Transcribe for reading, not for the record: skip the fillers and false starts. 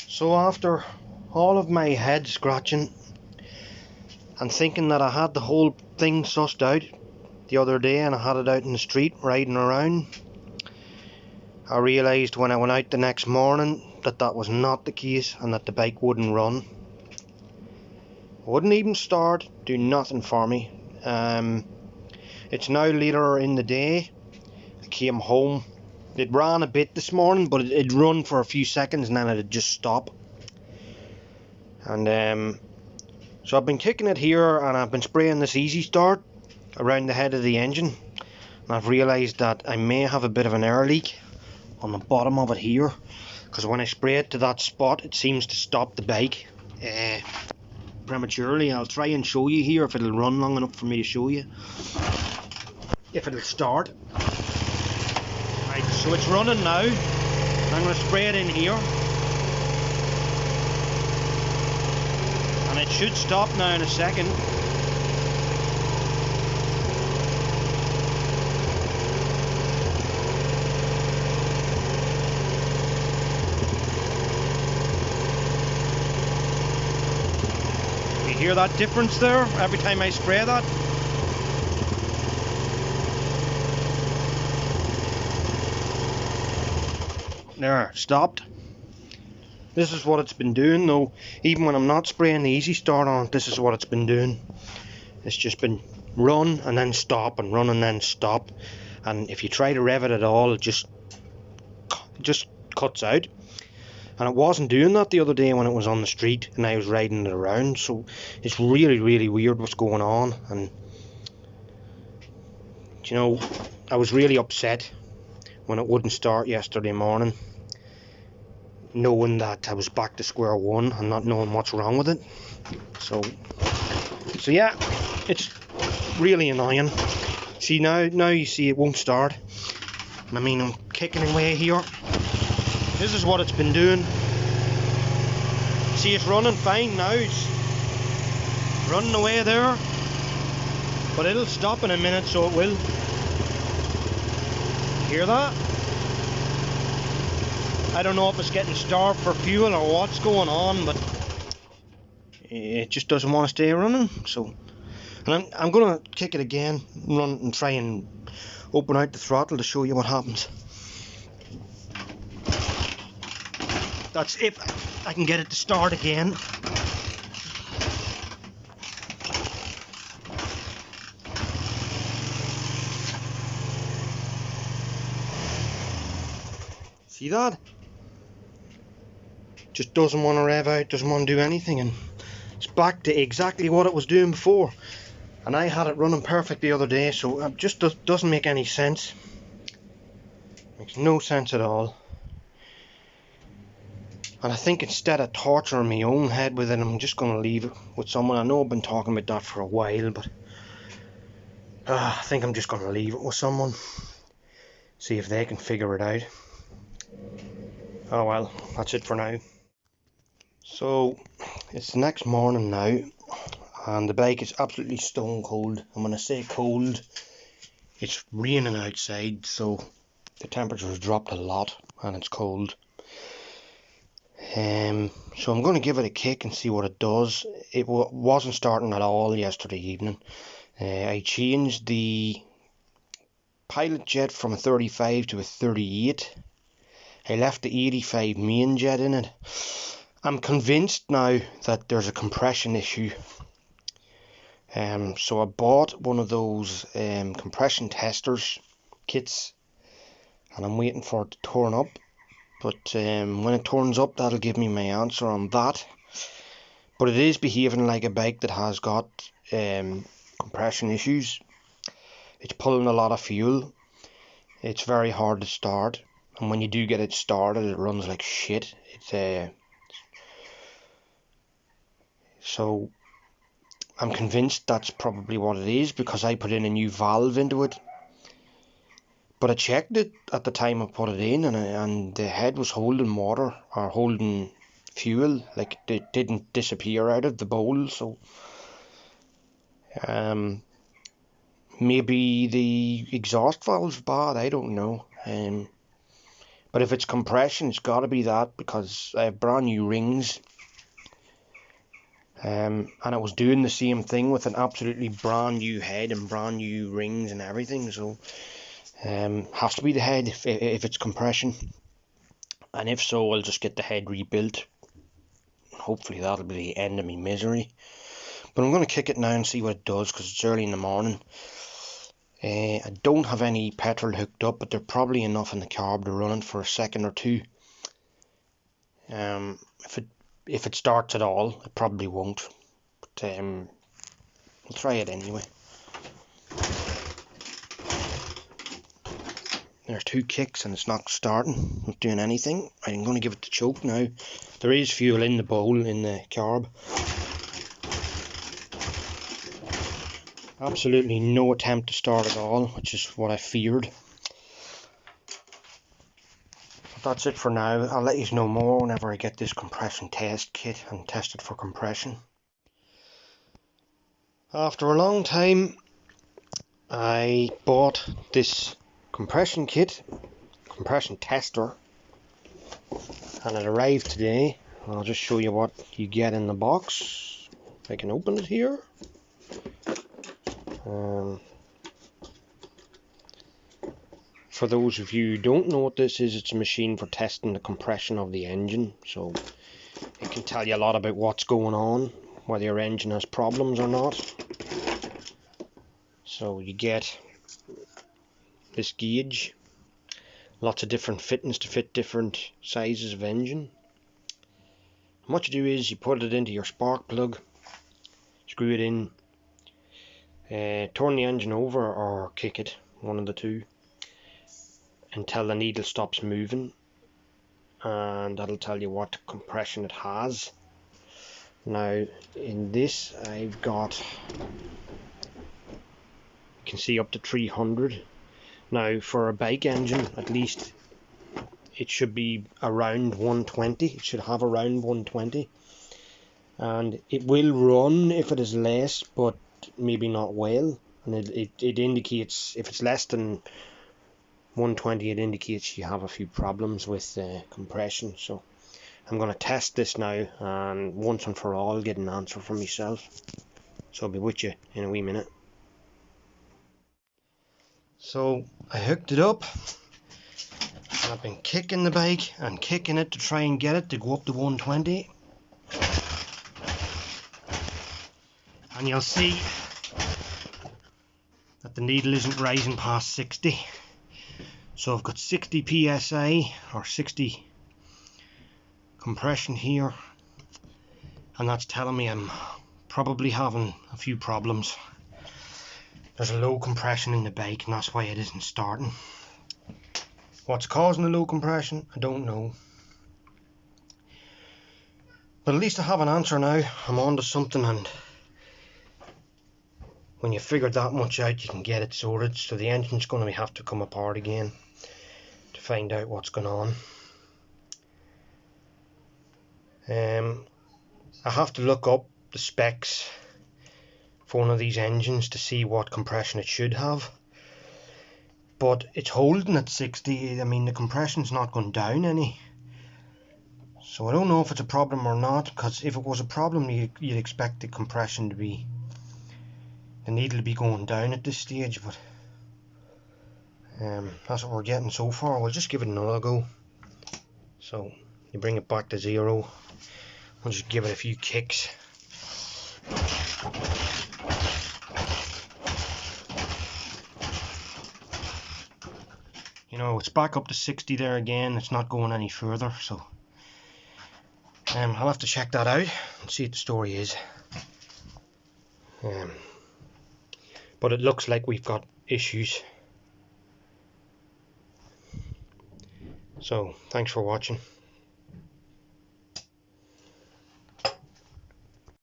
So after all of my head scratching and thinking that I had the whole thing sussed out the other day and I had it out in the street riding around, I realised when I went out the next morning that that was not the case and that the bike wouldn't run. Wouldn't even start, do nothing for me. It's now later in the day. I came home. It ran a bit this morning, but it'd run for a few seconds and then it'd just stop. And so I've been kicking it here and I've been spraying this Easy Start around the head of the engine. And I've realised that I may have a bit of an air leak on the bottom of it here, because when I spray it to that spot it seems to stop the bike prematurely. I'll try and show you here if it'll run long enough for me to show you. If it'll start. Right, so it's running now. I'm going to spray it in here. And it should stop now in a second. You hear that difference there every time I spray that? There, stopped. This is what it's been doing though. Even when I'm not spraying the Easy Start on it, this is what it's been doing. It's just been run and then stop and run and then stop. And if you try to rev it at all, it just cuts out. And it wasn't doing that the other day when it was on the street and I was riding it around. So it's really, really weird what's going on. And you know, I was really upset when it wouldn't start yesterday morning, knowing that I was back to square one and not knowing what's wrong with it. So yeah, it's really annoying. See, now you see it won't start. I mean, I'm kicking away here. This is what it's been doing. See, it's running fine now. It's running away there. But it'll stop in a minute, so it will. Hear that? I don't know if it's getting starved for fuel or what's going on, but it just doesn't want to stay running. So, and I'm going to kick it again, run and try and open out the throttle to show you what happens. That's if I can get it to start again. See that? Just doesn't want to rev out, doesn't want to do anything, and it's back to exactly what it was doing before. And I had it running perfect the other day, so it just doesn't make any sense. Makes no sense at all. And I think instead of torturing my own head with it, I'm just going to leave it with someone. I know I've been talking about that for a while, but I think I'm just going to leave it with someone. See if they can figure it out. Oh well, that's it for now. So, it's the next morning now, and the bike is absolutely stone cold. And when I say cold, it's raining outside, so the temperature has dropped a lot, and it's cold. So I'm going to give it a kick and see what it does. It wasn't starting at all yesterday evening. I changed the pilot jet from a 35 to a 38. I left the 85 main jet in it. I'm convinced now that there's a compression issue. So I bought one of those compression testers kits, and I'm waiting for it to turn up. But when it turns up, that'll give me my answer on that. But it is behaving like a bike that has got compression issues. It's pulling a lot of fuel. It's very hard to start. And when you do get it started, it runs like shit. So I'm convinced that's probably what it is, because I put in a new valve into it. But I checked it at the time I put it in, and the head was holding water, or holding fuel, like it didn't disappear out of the bowl. So maybe the exhaust valve's bad, I don't know. But if it's compression, it's got to be that, because I have brand new rings. And it was doing the same thing with an absolutely brand new head and brand new rings and everything. So has to be the head if it's compression. And if so, I'll just get the head rebuilt. Hopefully that'll be the end of my misery. But I'm going to kick it now and see what it does, because it's early in the morning. I don't have any petrol hooked up, but they're probably enough in the carb to run it for a second or two. If it starts at all, it probably won't. But we'll try it anyway. There's 2 kicks and it's not starting, not doing anything. I'm going to give it the choke now. There is fuel in the bowl, in the carb. Absolutely no attempt to start at all, which is what I feared. But that's it for now. I'll let you know more whenever I get this compression test kit and test it for compression. After a long time, I bought this compression kit, compression tester, and it arrived today. I'll just show you what you get in the box. I can open it here. For those of you who don't know what this is, it's a machine for testing the compression of the engine. So it can tell you a lot about what's going on, whether your engine has problems or not. So you get this gauge, lots of different fittings to fit different sizes of engine. And what you do is you put it into your spark plug, screw it in, turn the engine over or kick it, one of the two, until the needle stops moving, and that'll tell you what compression it has. Now in this I've got, you can see up to 300. Now for a bike engine, at least it should be around 120. It should have around 120, and it will run if it is less, but maybe not well. And it indicates, if it's less than 120, it indicates you have a few problems with compression. So I'm going to test this now, and once and for all get an answer for myself. So I'll be with you in a wee minute. So I hooked it up, and I've been kicking the bike and kicking it to try and get it to go up to 120. And you'll see that the needle isn't rising past 60. So I've got 60 psi or 60 compression here, and that's telling me I'm probably having a few problems. There's a low compression in the bike, and that's why it isn't starting. What's causing the low compression, I don't know. But at least I have an answer now. I'm on to something, and when you figure that much out, you can get it sorted. So the engine's going to have to come apart again to find out what's going on. I have to look up the specs for one of these engines to see what compression it should have, but it's holding at 60. I mean, the compression's not going down any, so I don't know if it's a problem or not, because if it was a problem, you'd expect the compression to be, the needle to be going down at this stage. But that's what we're getting so far. We'll just give it another go. So you bring it back to 0. I'll just give it a few kicks. You know, it's back up to 60 there again. It's not going any further, so I'll have to check that out and see what the story is. But it looks like we've got issues. So thanks for watching.